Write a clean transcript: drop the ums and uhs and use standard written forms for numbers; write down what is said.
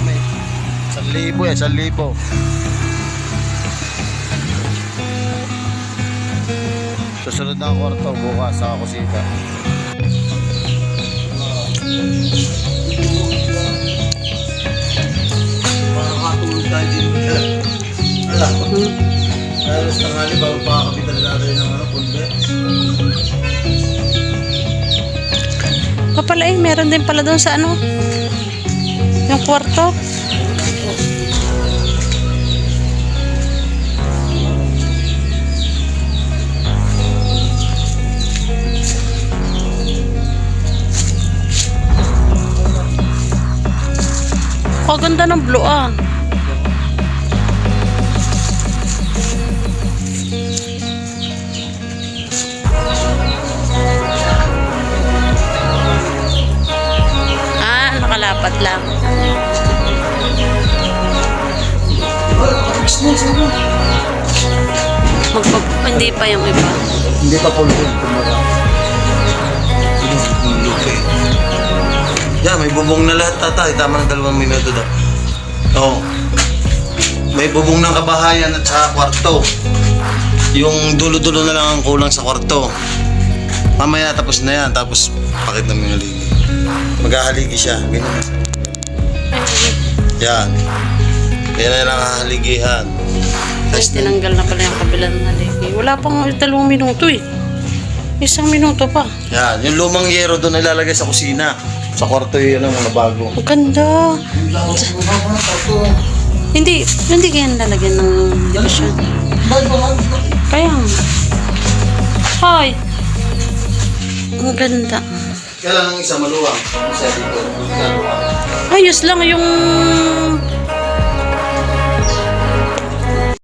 kami. 1,000 yan, 1,000. Susunod na ang kwarto bukas sa kusina. Makakatulog tayo din. Alam ko. Alas tanghali bago pakakapitan natin ng convex. Kapala meron din pala doon sa ano? Yung kwarto. Kaganda ng blue ah. Nakalapat lang. Hindi pa yung iba. Hindi pa po lupin. Yan, may bubong na lahat tatay. Tama ng 2 minuto daw. Oo. May bubong ng kabahayan at sa kwarto. Yung dulo-dulo na lang ang kulang sa kwarto. Mamaya tapos na yan. Tapos pakit na yung haligi. Maghahaligi siya. Ganyan. Yan. Yan na lang ang haligihan. Tapos tinanggal na pala yung kabilang haligi. Wala pang 2 minuto eh. 1 minuto pa. Yan. Yung lumang yero doon ilalagay sa kusina. Sa kwarto yun ang mga bago. Ang ganda. Hindi kaya lalagyan ng division. Kaya. Hoy. Ang ganda. Kaya lang ang isa maluwang. Isa dito. Ayos lang yung